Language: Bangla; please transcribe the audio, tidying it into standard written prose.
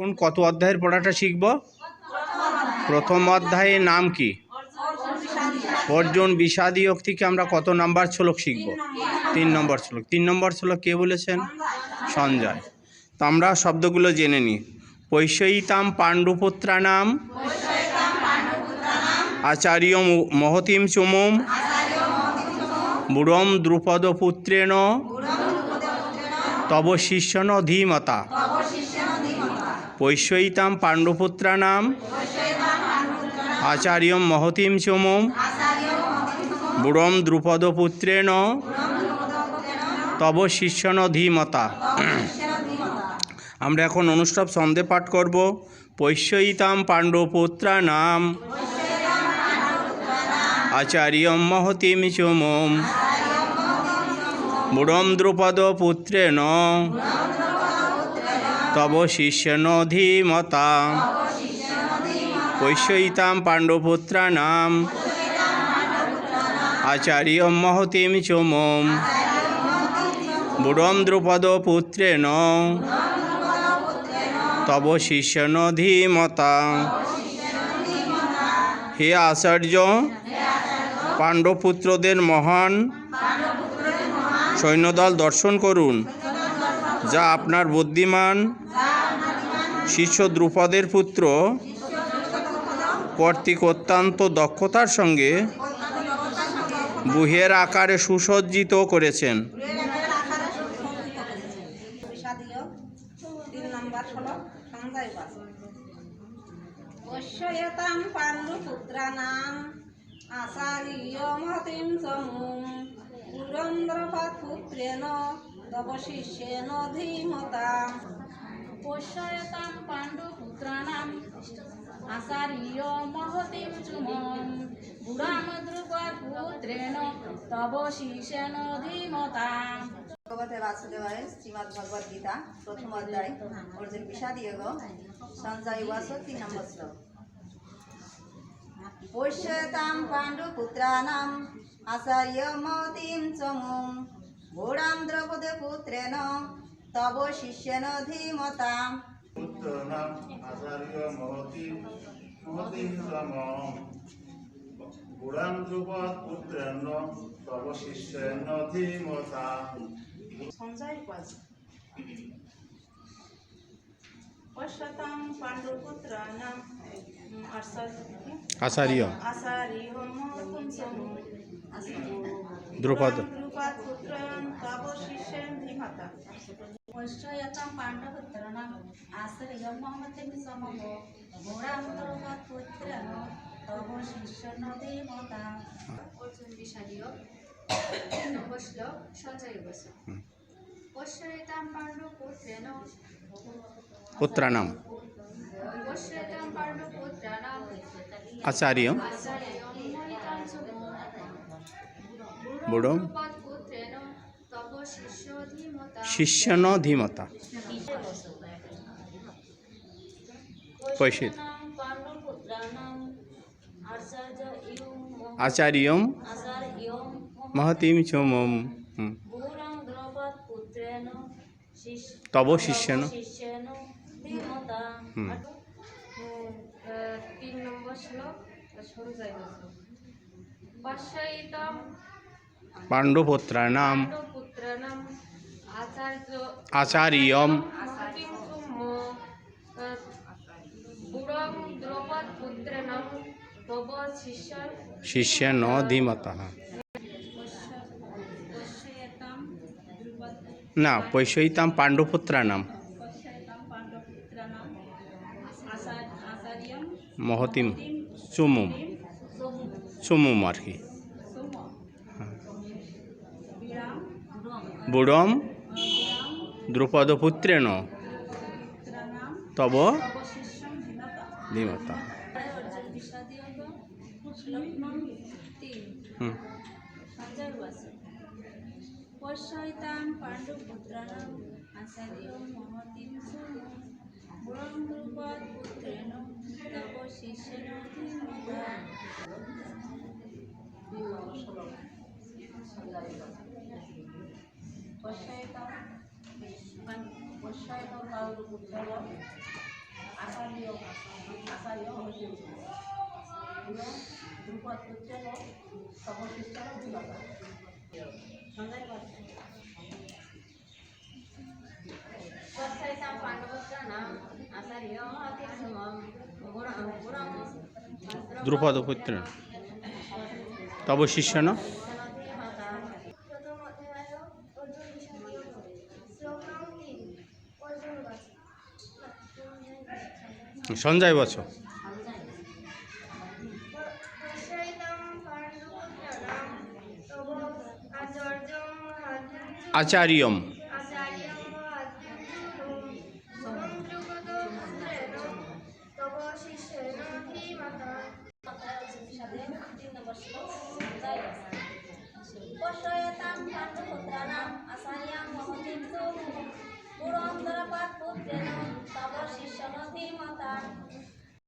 এখন কত অধ্যায়ের পড়াটা শিখব? প্রথম অধ্যায়ের নাম কি? অর্জুন বিষাদীয়োগ থেকে আমরা কত নাম্বার শ্লোক শিখব? 3 নম্বর শ্লোক। 3 নম্বর শ্লোক কে বলেছেন? সঞ্জয়। তো আমরা শব্দগুলো জেনে নিই। পৈষ্যয়িতাম পাণ্ডুপুত্রানাম আচার্য মহতিম চুমুম বুড়ম দ্রুপদপুত্রেণ তব শিষ্যন ধীমতা। পৈষ্যয়িতাম পাণ্ডুপুত্রানাম আচার্য মহতিম চুমুম বুড়ম দ্রুপদপুত্রেণ তব শিষ্যন ধীমতা। আমরা এখন অনুষ্ঠব ছন্দে পাঠ করব। পৈষ্যয়িতাম পাণ্ডুপুত্রানাম আচার্য মহতিম চুমুম বুড়ম দ্রুপদপুত্রেণ তব শিষ্যন ধীমতা। পৈষ্যয়িতাম পাণ্ডুপুত্রানাম আচার্য মহতিম চুমুম বুড়ম দ্রুপদপুত্রেণ তব শিষ্যন ধীমতা। হে আচার্য, পাণ্ডবপুত্রদের মহান সৈন্যদল দর্শন করুন, যা আপনার বুদ্ধিমান শিষ্য দ্রুপদের পুত্র কর্তৃক অত্যন্ত দক্ষতার সঙ্গে বুহের আকারে সুসজ্জিত করেছেন। পৈষ্যয়িতাম পাণ্ডুপুত্রানাম আচার্য মহতিম চমুম বুড়ম দ্রুপদপুত্রেণ তব শিষ্যেন ধীমতা। পৈষ্যয়িতাম পাণ্ডুপুত্রানাম আচার্য মহতিম চুমুম বুড়ম দ্রুপদপুত্রেণ তব শিষ্যেন ধীমতা। ভগবতে বাসুদেবায় শ্রীমদ্ ভগবদ গীতা প্রথম অধ্যায় অর্জুন বিষাদীয়োগ সঞ্জয় উবাচ 3 নম্বর শ্লোক। পৈষ্যয়িতাম পাণ্ডুপুত্রানাম আচার্য মহতিম চমুম বুড়ম দ্রৌপদপুত্রেণ তব শিষ্যেন ধীমতা। পুত্রানাম আচার্য মহতিম চমুম বুড়ম দ্রৌপদপুত্রেণ তব শিষ্যেন ধীমতা। সঞ্জয় উবাচ পৈষ্যয়িতাম পাণ্ডুপুত্রানাম আচার্য মহতিম চমুম দ্রুপদপুত্রেণ তব শিষ্যেন ধীমতা। পৈষ্যয়িতাম পাণ্ডুপুত্রানাম আচার্য মহতিম চমুম বুড়ম দ্রৌপদপুত্রেণ তব শিষ্যেন ধীমতা। অর্জুন বিষাদীয়োগ 3 নম্বর শ্লোক সঞ্জয় উবাচ পৈষ্যয়িতাম পাণ্ডুপুত্রেণ পুত্রানাম পৈষ্যয়িতাম পাণ্ডুপুত্রানাম আচার্য মহতিম চমুম বুড়ম দ্রৌপদপুত্রেণ তব শিষ্যন ধীমতা। পৈষ্যিত পাণ্ডুপুত্রানাম আচার্য মহতিম চুমুম বুড়ম দ্রৌপদপুত্রেণ তব শিষ্যন ধীমতা। 3 নম্বর শ্লোক সঞ্জয় উবাচ পৈষ্যয়িতাম পাণ্ডুপুত্রানাম পাণ্ডুপুত্রানাম আচার্য মহতিম চমুম বুড়ম দ্রৌপদপুত্রেণ তব শিষ্যন ধীমতা। না, পৈষ্যয়িতাম পাণ্ডুপুত্রানাম মহতিম চুমুম চুমুম আর কি বুড়ম দ্রুপদপুত্রেণ তব ধীমতা। পৈষ্যয়িতাম পাণ্ডুপুত্রানাম আচার্য মহতিম চমুম বুড়ম দ্রৌপদপুত্রেণ তব শিষ্যেন ধীমতা। পৈষ্যয়িতাম পাণ্ডুপুত্রেণ পশ্চাৎ পাণ্ডবপুত্রাণাম আচার্য মহতির্সমম গুণং দ্রুপদ পুত্র তব শিষ্য না প্রথম অধ্যায় অর্জুন বিষাদীয় শ্লোক নং 3 অর্জুন বাচ সঞ্জয় বছ পশ্চাইতাম পাণ্ডুপুত্রাণাম তব আচার্যং মহাত্মা আচার্যম আচার্যং মহাত্মা গুরুং দ্রুপদপুত্রেণ তব শিষ্যেণ ধীমতা পশ্চাৎ পাণ্ডুপুত্রাণাম আচার্যং মহতিম গুণং দ্রৌপদপুত্রেণ তব শিষ্যেণ ধীমতা